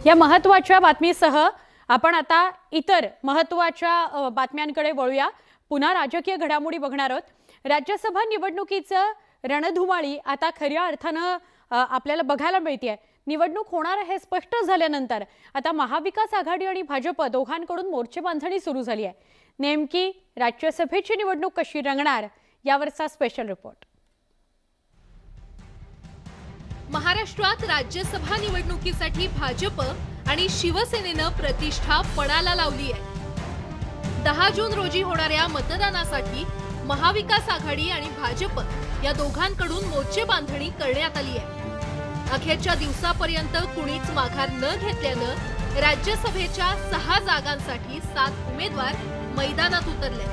या महत्त्वाच्या बातमीसह आपण आता इतर महत्त्वाच्या बातम्यांकडे वळूया। पुन्हा राजकीय घडामोडी बघणार आहोत। राज्यसभा निवडणुकीचं रणधुमाळी आता खऱ्या अर्थानं आपल्याला बघायला मिळते। निवडणूक होणार हे स्पष्ट झाल्यानंतर आता महाविकास आघाडी आणि भाजप दोघांकडून मोर्चे बांधणी सुरू झाली आहे। नेमकी राज्यसभेची निवडणूक कशी रंगणार यावरचा स्पेशल रिपोर्ट। महाराष्ट्रात राज्यसभा निवडणुकीसाठी भाजप आणि शिवसेनेनं प्रतिष्ठा पणाला लावली आहे। 10 जून रोजी होणाऱ्या मतदानासाठी महाविकास आघाडी आणि भाजप या दोघांकडून मोर्चे बांधणी करण्यात आली आहे। अखेरच्या दिवसापर्यंत कुणीच माघार न घेतल्यानं राज्यसभेच्या 6 जागांसाठी 7 उमेदवार मैदानात उतरले,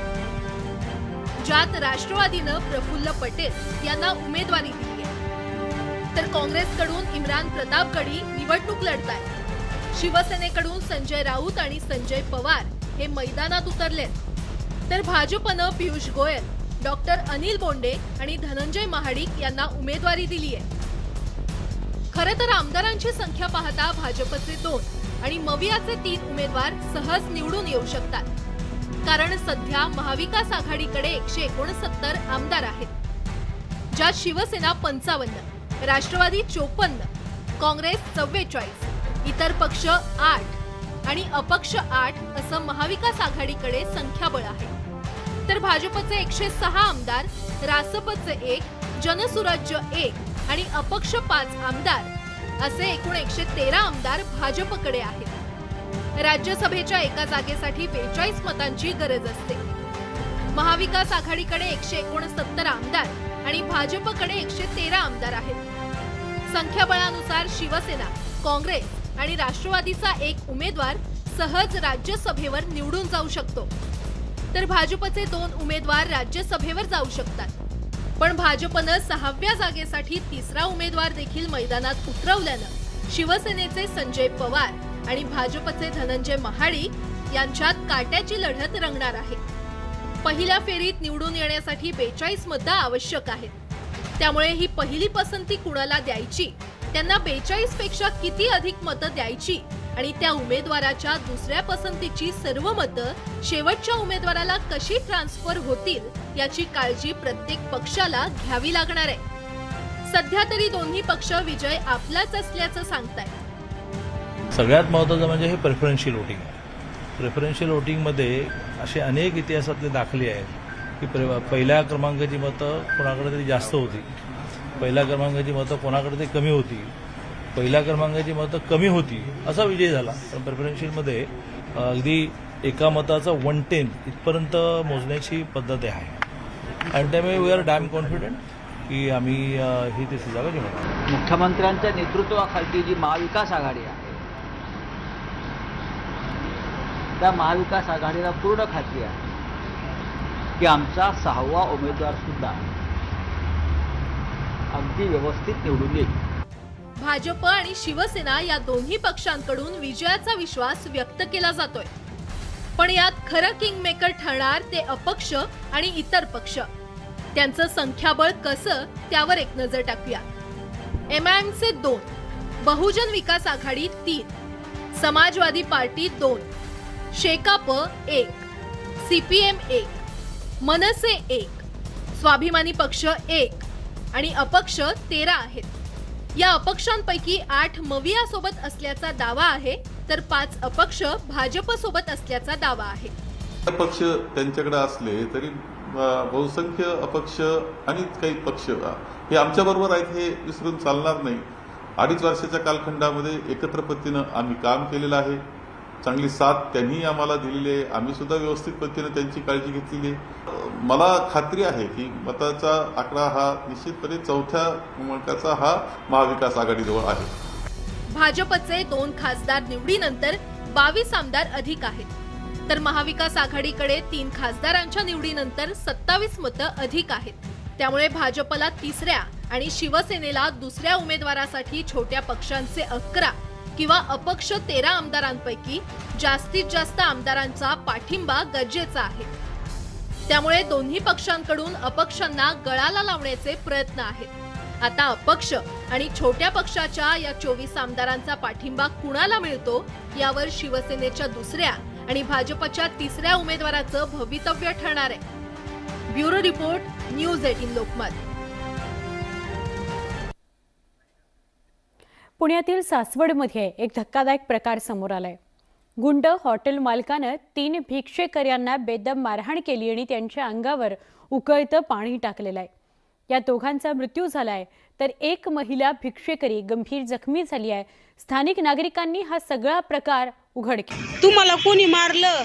ज्यात राष्ट्रवादीनं प्रफुल्ल पटेल यांना उमेदवारी दिली आहे, तर काँग्रेसकडून इम्रान प्रतापगडी निवडणूक लढतायत। शिवसेनेकडून संजय राऊत आणि संजय पवार हे मैदानात उतरले, तर भाजपनं पियुष गोयल, डॉक्टर अनिल बोंडे आणि धनंजय महाडिक यांना उमेदवारी दिली आहे। खरं तर आमदारांची संख्या पाहता भाजपचे 2 आणि मवियाचे 3 उमेदवार सहज निवडून येऊ शकतात, कारण सध्या महाविकास आघाडीकडे 169 आमदार आहेत, ज्यात शिवसेना 55, राष्ट्रवादी 54, काँग्रेस 44, इतर पक्ष 8 आणि अपक्ष 8 असं महाविकास आघाडीकडे संख्याबळ आहे। तर भाजपचे 106 आमदार, रासपचे 1, जनसुराज्य 1 आणि अपक्ष 5 आमदार असे एकूण 113 आमदार भाजपकडे आहेत। राज्यसभेच्या एका जागेसाठी 42 मतांची गरज असते। महाविकास आघाडीकडे 169 आमदार आणि भाजपकडे 113 आमदार आहेत। संख्याबळानुसार शिवसेना, काँग्रेस आणि राष्ट्रवादीचा एक उमेदवार सहज राज्यसभेवर निवडून जाऊ शकतो, तर भाजपचे 2 उमेदवार राज्यसभेवर जाऊ शकतात। पण भाजपनं 6व्या जागेसाठी 3रा उमेदवार देखील मैदानात उतरवल्यानं शिवसेनेचे संजय पवार आणि भाजपचे धनंजय महाडिक यांच्यात काट्याची लढत रंगणार आहे। पहिल्या फेरीत निवडून येण्यासाठी 42 मतं आवश्यक आहेत, त्यामुळे ही पहिली पसंती कुणाला द्यायची, त्यांना 42 पेक्षा किती अधिक मतं द्यायची आणि त्या उमेदवाराच्या दुसऱ्या पसंतीची सर्व मतं शेवटच्या उमेदवाराला कशी ट्रान्सफर होतील याची काळजी प्रत्येक पक्षाला घ्यावी लागणार आहे। सध्या तरी दोन्ही पक्ष विजय आपलाच असल्याचं सांगतायत। सगळ्यात महत्त्वाचं म्हणजे हे प्रेफरन्शियल वोटिंग आहे। प्रेफरन्शियल वोटिंगमध्ये असे अनेक इतिहासातले दाखले आहेत की पहिल्या क्रमांकाची मतं कोणाकडे तरी जास्त होती, पहिल्या क्रमांकाची मतं कोणाकडे तरी कमी होती, पहिल्या क्रमांकाची मतं कमी होती, असा विजय झाला। पण प्रेफरन्शियलमध्ये अगदी एका मताचा 1/10 इथपर्यंत मोजण्याची पद्धत आहे आणि त्यामुळे वी आर डॅम कॉन्फिडंट की आम्ही ही तिसरी जागा जिंकणार। मुख्यमंत्र्यांच्या नेतृत्वाखाली जी महाविकास आघाडी आहे त्या महाविकास आघाडीला पूर्ण खात्री आहे की आमचा 6वा उमेदवार सुद्धा अगदी व्यवस्थित निवडून येईल। भाजप आणि शिवसेना या दोन्ही पक्षांकडून विजयाचा विश्वास व्यक्त केला जातोय, पण यात खरं किंगमेकर ठरणार ते अपक्ष आणि इतर पक्ष। त्यांचं संख्याबळ कसं त्यावर एक नजर टाकूया। एमआयएमचे 2, बहुजन विकास आघाडी 3, समाजवादी पार्टी 2, शेकाप 1, सीपीएम 1, मनसे 1, स्वाभिमानी पक्ष 1 आणि अपक्ष 13 आहेत। या अपक्षांपैकी 8 मविया सोबत असल्याचा दावा आहे, तर 5 अपक्ष भाजप सोबत असल्याचा दावा आहे। पक्ष त्यांच्याकडे असले तरी बहुसंख्य अपक्ष आणि काही पक्ष हे आमच्या बरोबर आहेत हे विसरून चालणार नाही। 2.5 वर्षाच्या कालखंडामध्ये एकत्र पद्धतीनं आम्ही काम केलेलं आहे, चांगली साथ त्यांनी आम्हाला दिलेली आहे, आम्ही सुद्धा व्यवस्थित पद्धतीनं त्यांची काळजी घेतलेली आहे। मला खात्री आहे की मताचा आकडा हा निश्चितपणे 4थ्या क्रमांकाचा हा महाविकास आघाडीजवळ आहे। भाजपचे 2 खासदार निवडीनंतर 22 आमदार अधिक आहेत, तर महाविकास आघाडीकडे 3 खासदारांच्या निवडीनंतर 27 मतं अधिक आहेत। त्यामुळे भाजपला 3ऱ्या आणि शिवसेनेला 2ऱ्या उमेदवारासाठी छोट्या पक्षांचे 11 किंवा अपक्ष 13 आमदारांपैकी जास्तीत जास्त आमदारांचा पाठिंबा गरजेचा आहे। त्यामुळे दोन्ही पक्षांकडून अपक्षांना गळाला लावण्याचे प्रयत्न आहेत आता अपक्ष आणि छोट्या पक्षाच्या या 24 आमदारांचा पाठिंबा कुणाला मिळतो यावर शिवसेनेच्या दुसऱ्या आणि भाजपच्या तिसऱ्या उमेदवाराचं भवितव्य ठरणार आहे. Bureau report, news 18 Lokmat. पुण्यातील सासवडमध्ये एक धक्कादायक प्रकार समोर आलाय. गुंड हॉटेल मालकानं 3 भिक्षेकर्यांना बेदम मारहाण केली आणि त्यांच्या अंगावर उकळतं पाणी टाकलेलं आहे. या दोघांचा मृत्यू झालाय तर एक महिला भिक्षेकरी गंभीर जखमी झाली आहे. स्थानिक नागरिकांनी हा सगळा प्रकार उघड केला. तुम्हाला कोणी मारलं?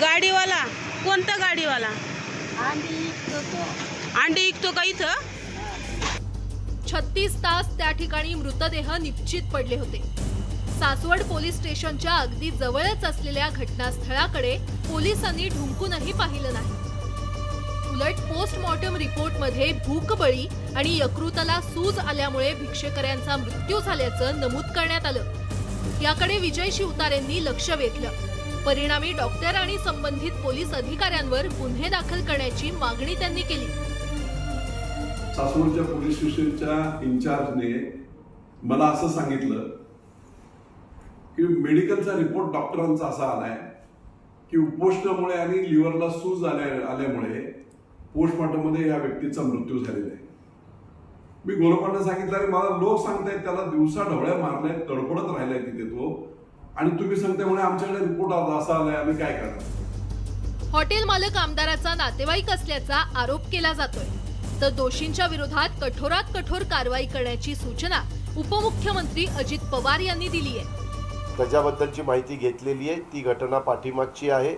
गाडीवाला. कोणता गाडीवाला? अंडी विकतो का इथं? 36 तास त्या ठिकाणी मृतदेह निश्चित पडले होते. सासवड पोलीस स्टेशनच्या अगदी जवळच असलेल्या घटनास्थळाकडे पोलिसांनी ढुंकूनही पाहिलं नाही. उलट पोस्टमॉर्टम रिपोर्टमध्ये भूकबळी आणि यकृताला सूज आल्यामुळे भिक्षेकर्यांचा मृत्यू झाल्याचं नमूद करण्यात आलं. याकडे विजय शिवतारेंनी लक्ष वेधलं. परिणामी डॉक्टर आणि संबंधित पोलीस अधिकाऱ्यांवर गुन्हे दाखल करण्याची मागणी त्यांनी केली. सासवडच्या पोलीस स्टेशनच्या इन्चार्जने मला असं सांगितलं की मेडिकलचा रिपोर्ट डॉक्टरांचा असा आलाय की उपोषणामुळे आणि लिव्हरला सूज आल्यामुळे पोस्टमॉर्टम मध्ये या व्यक्तीचा मृत्यू झालेला आहे. मी गोरपांना सांगितलं आणि मला लोक सांगतायत त्याला दिवसा ढवळ्या मारल्यात, तडफडत राहिलाय तिथे तो, आणि तुम्ही सांगताय म्हणे आमच्याकडे रिपोर्ट असा आलाय, आम्ही काय करणार? हॉटेल मालक आमदाराचा नातेवाईक असल्याचा आरोप केला जातोय, तर दोषींच्या विरोधात कठोरात कठोर कारवाई करण्याची सूचना उपमुख्यमंत्री अजित पवार यांनी दिली आहे. त्याच्याबद्दलची माहिती घेतलेली आहे. ती घटना पाठीमागची आहे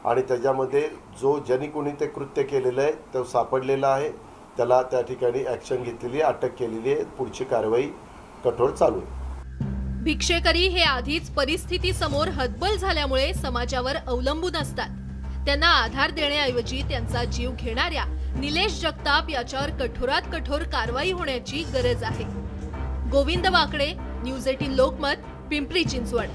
आणि त्याच्यामध्ये ज्यांनी कोणी ते कृत्य केलेलं आहे तो सापडलेला आहे. त्याला त्या ठिकाणी ॲक्शन घेतलेली आहे, अटक केलेली आहे. पुढची कारवाई कठोर चालू आहे. भिक्षेकरी हे आधीच परिस्थितीसमोर हतबल झाल्यामुळे समाजावर अवलंबून असतात. त्यांना आधार देण्याऐवजी त्यांचा जीव घेणाऱ्या निलेश जगताप याच्यावर कठोरात कठोर कारवाई होण्याची गरज आहे. गोविंद वाकडे, न्यूज 18 लोकमत, पिंपरी चिंचवड.